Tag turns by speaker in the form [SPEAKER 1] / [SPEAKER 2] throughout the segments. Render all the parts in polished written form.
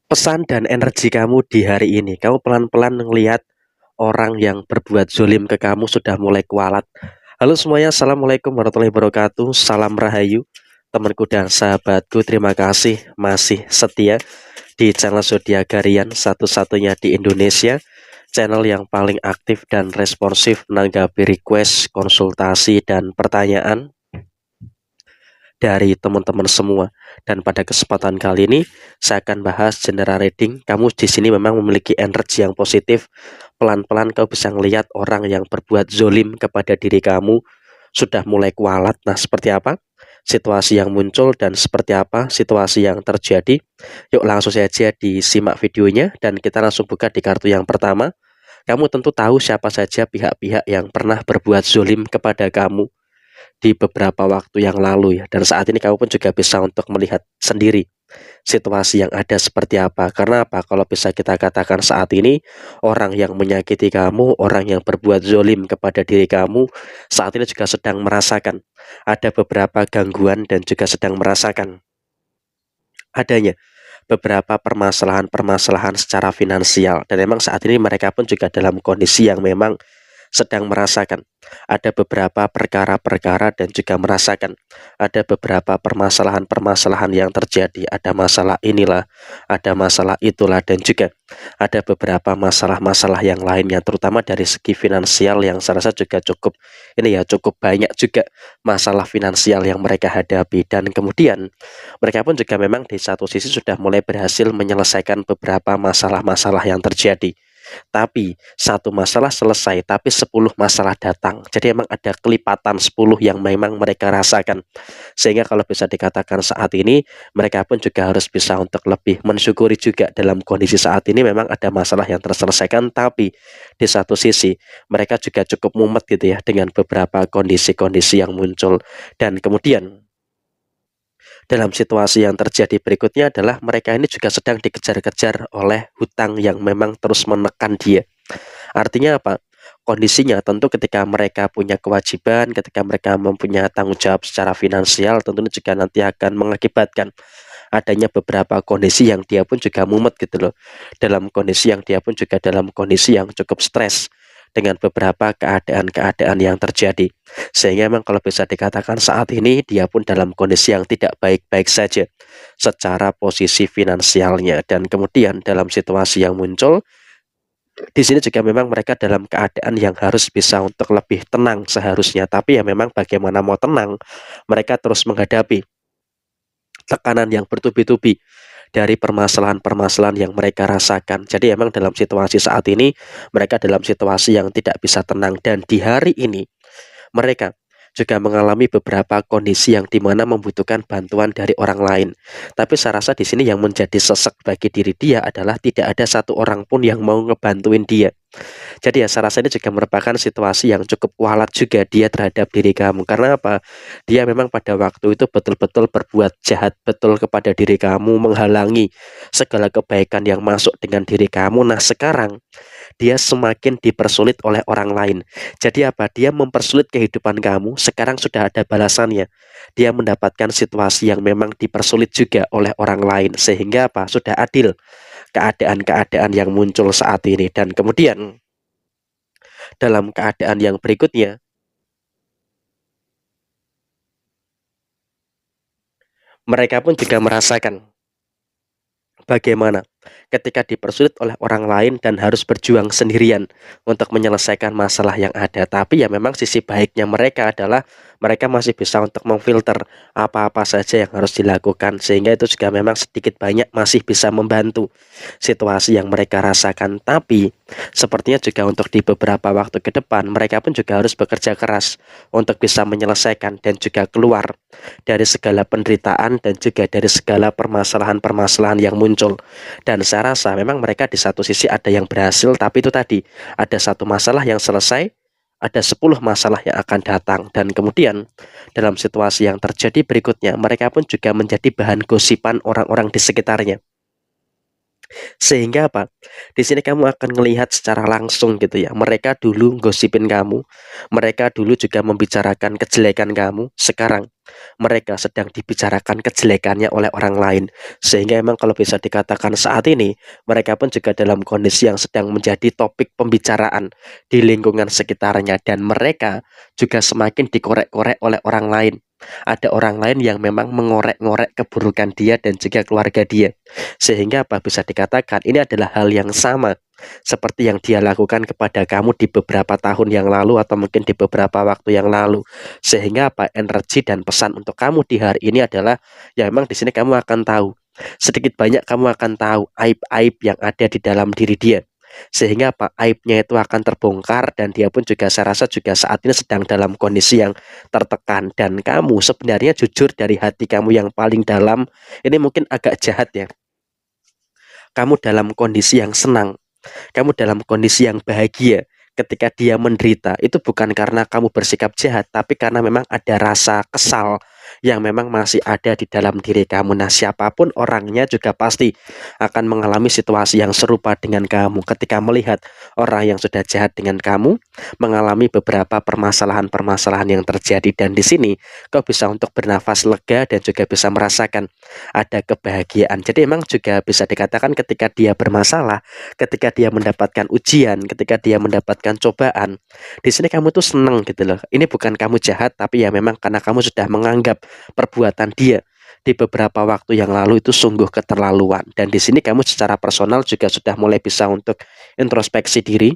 [SPEAKER 1] Pesan dan energi kamu di hari ini, kamu pelan-pelan ngelihat orang yang berbuat zolim ke kamu sudah mulai kualat. Halo semuanya, Assalamualaikum warahmatullahi wabarakatuh. Salam Rahayu, temanku dan sahabatku. Terima kasih masih setia di channel Zodiagarian, satu-satunya di Indonesia. Channel yang paling aktif dan responsif menanggapi request, konsultasi, dan pertanyaan dari teman-teman semua. Dan pada kesempatan kali ini saya akan bahas general reading. Kamu di sini memang memiliki energi yang positif. Pelan-pelan kau bisa melihat orang yang berbuat zolim kepada diri kamu sudah mulai kualat. Nah, seperti apa situasi yang muncul dan seperti apa situasi yang terjadi? Yuk langsung saja disimak videonya dan kita langsung buka di kartu yang pertama. Kamu tentu tahu siapa saja pihak-pihak yang pernah berbuat zolim kepada kamu di beberapa waktu yang lalu ya. Dan saat ini kamu pun juga bisa untuk melihat sendiri situasi yang ada seperti apa. Karena apa? Kalau bisa kita katakan saat ini orang yang menyakiti kamu, orang yang berbuat zolim kepada diri kamu saat ini juga sedang merasakan ada beberapa gangguan dan juga sedang merasakan adanya beberapa permasalahan-permasalahan secara finansial. Dan memang saat ini mereka pun juga dalam kondisi yang memang sedang merasakan ada beberapa perkara-perkara dan juga merasakan ada beberapa permasalahan-permasalahan yang terjadi. Ada masalah inilah, ada masalah itulah, dan juga ada beberapa masalah-masalah yang lainnya, terutama dari segi finansial yang saya rasa juga cukup ini ya, cukup banyak juga masalah finansial yang mereka hadapi. Dan kemudian mereka pun juga memang di satu sisi sudah mulai berhasil menyelesaikan beberapa masalah-masalah yang terjadi. Tapi satu masalah selesai, tapi 10 masalah datang. Jadi emang ada kelipatan 10 yang memang mereka rasakan. Sehingga kalau bisa dikatakan saat ini, mereka pun juga harus bisa untuk lebih mensyukuri juga dalam kondisi saat ini memang ada masalah yang terselesaikan, tapi di satu sisi mereka juga cukup mumet gitu ya dengan beberapa kondisi-kondisi yang muncul. Dan kemudian dalam situasi yang terjadi berikutnya adalah mereka ini juga sedang dikejar-kejar oleh hutang yang memang terus menekan dia. Artinya apa? Kondisinya tentu ketika mereka punya kewajiban, ketika mereka mempunyai tanggung jawab secara finansial, tentunya juga nanti akan mengakibatkan adanya beberapa kondisi yang dia pun juga mumet gitu loh. Dalam kondisi yang dia pun juga dalam kondisi yang cukup stres dengan beberapa keadaan-keadaan yang terjadi. Sehingga memang kalau bisa dikatakan saat ini dia pun dalam kondisi yang tidak baik-baik saja secara posisi finansialnya. Dan kemudian dalam situasi yang muncul di sini juga memang mereka dalam keadaan yang harus bisa untuk lebih tenang seharusnya. Tapi ya memang bagaimana mau tenang, mereka terus menghadapi tekanan yang bertubi-tubi dari permasalahan-permasalahan yang mereka rasakan. Jadi emang dalam situasi saat ini mereka dalam situasi yang tidak bisa tenang. Dan di hari ini mereka juga mengalami beberapa kondisi yang dimana membutuhkan bantuan dari orang lain. Tapi saya rasa di sini yang menjadi sesek bagi diri dia adalah tidak ada satu orang pun yang mau ngebantuin dia. Jadi ya saya rasa ini juga merupakan situasi yang cukup kualat juga dia terhadap diri kamu. Karena apa? Dia memang pada waktu itu betul-betul berbuat jahat betul kepada diri kamu, menghalangi segala kebaikan yang masuk dengan diri kamu. Nah sekarang dia semakin dipersulit oleh orang lain. Jadi apa? Dia mempersulit kehidupan kamu, sekarang sudah ada balasannya. Dia mendapatkan situasi yang memang dipersulit juga oleh orang lain. Sehingga apa? Sudah adil keadaan-keadaan yang muncul saat ini. Dan kemudian dalam keadaan yang berikutnya, mereka pun juga merasakan bagaimana ketika dipersulit oleh orang lain dan harus berjuang sendirian untuk menyelesaikan masalah yang ada. Tapi ya memang sisi baiknya mereka adalah mereka masih bisa untuk memfilter apa-apa saja yang harus dilakukan. Sehingga itu juga memang sedikit banyak masih bisa membantu situasi yang mereka rasakan. Tapi sepertinya juga untuk di beberapa waktu ke depan mereka pun juga harus bekerja keras untuk bisa menyelesaikan dan juga keluar dari segala penderitaan dan juga dari segala permasalahan-permasalahan yang muncul. Dan saya rasa memang mereka di satu sisi ada yang berhasil, tapi itu tadi ada satu masalah yang selesai, ada 10 masalah yang akan datang. Dan kemudian dalam situasi yang terjadi berikutnya mereka pun juga menjadi bahan gosipan orang-orang di sekitarnya. Sehingga apa? Di sini kamu akan melihat secara langsung gitu ya. Mereka dulu gosipin kamu, mereka dulu juga membicarakan kejelekan kamu. Sekarang mereka sedang dibicarakan kejelekannya oleh orang lain. Sehingga emang kalau bisa dikatakan saat ini, mereka pun juga dalam kondisi yang sedang menjadi topik pembicaraan di lingkungan sekitarnya dan mereka juga semakin dikorek-korek oleh orang lain. Ada orang lain yang memang mengorek-ngorek keburukan dia dan juga keluarga dia. Sehingga apa bisa dikatakan ini adalah hal yang sama seperti yang dia lakukan kepada kamu di beberapa tahun yang lalu atau mungkin di beberapa waktu yang lalu. Sehingga apa energi dan pesan untuk kamu di hari ini adalah ya memang di sini kamu akan tahu sedikit banyak kamu akan tahu aib-aib yang ada di dalam diri dia. Sehingga apa aibnya itu akan terbongkar dan dia pun juga saya rasa juga saat ini sedang dalam kondisi yang tertekan dan kamu sebenarnya jujur dari hati kamu yang paling dalam ini mungkin agak jahat ya, kamu dalam kondisi yang senang, kamu dalam kondisi yang bahagia ketika dia menderita. Itu bukan karena kamu bersikap jahat, tapi karena memang ada rasa kesal yang memang masih ada di dalam diri kamu. Nah, siapapun orangnya juga pasti akan mengalami situasi yang serupa dengan kamu ketika melihat orang yang sudah jahat dengan kamu mengalami beberapa permasalahan-permasalahan yang terjadi dan di sini kau bisa untuk bernafas lega dan juga bisa merasakan ada kebahagiaan. Jadi emang juga bisa dikatakan ketika dia bermasalah, ketika dia mendapatkan ujian, ketika dia mendapatkan cobaan, di sini kamu tuh seneng gitu loh. Ini bukan kamu jahat, tapi ya memang karena kamu sudah menganggap perbuatan dia di beberapa waktu yang lalu itu sungguh keterlaluan. Dan di sini kamu secara personal juga sudah mulai bisa untuk introspeksi diri,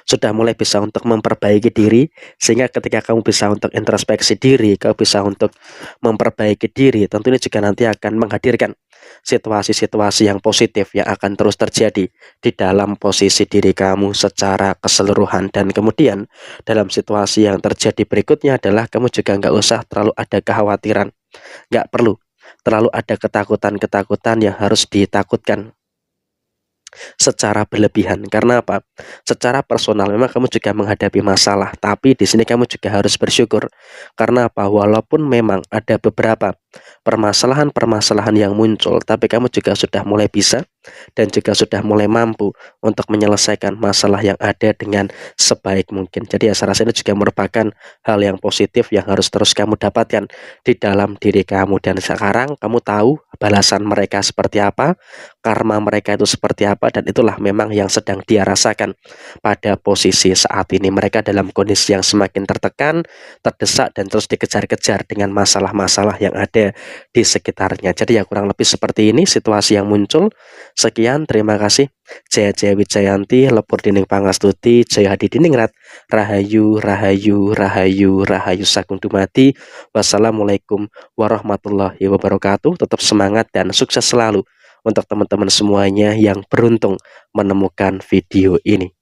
[SPEAKER 1] sudah mulai bisa untuk memperbaiki diri, sehingga ketika kamu bisa untuk introspeksi diri, kamu bisa untuk memperbaiki diri, tentunya juga nanti akan menghadirkan situasi-situasi yang positif yang akan terus terjadi di dalam posisi diri kamu secara keseluruhan. Dan kemudian dalam situasi yang terjadi berikutnya adalah kamu juga nggak usah terlalu ada kekhawatiran, nggak perlu terlalu ada ketakutan-ketakutan yang harus ditakutkan secara berlebihan. Karena apa? Secara personal memang kamu juga menghadapi masalah, tapi di sini kamu juga harus bersyukur. Karena apa? Walaupun memang ada beberapa permasalahan-permasalahan yang muncul, tapi kamu juga sudah mulai bisa dan juga sudah mulai mampu untuk menyelesaikan masalah yang ada dengan sebaik mungkin. Jadi ya saya rasa ini juga merupakan hal yang positif yang harus terus kamu dapatkan di dalam diri kamu. Dan sekarang kamu tahu balasan mereka seperti apa, karma mereka itu seperti apa, dan itulah memang yang sedang dia rasakan pada posisi saat ini. Mereka dalam kondisi yang semakin tertekan, terdesak, dan terus dikejar-kejar dengan masalah-masalah yang ada di sekitarnya. Jadi ya kurang lebih seperti ini situasi yang muncul. Sekian, terima kasih. Jaya Jaya Wijayanti, Lepur Dining Pangastuti, Jaya Hadi Diningrat, Rahayu, Rahayu, Rahayu, Rahayu Sagung Dumadi. Wassalamualaikum warahmatullahi wabarakatuh. Tetap semangat dan sukses selalu untuk teman-teman semuanya yang beruntung menemukan video ini.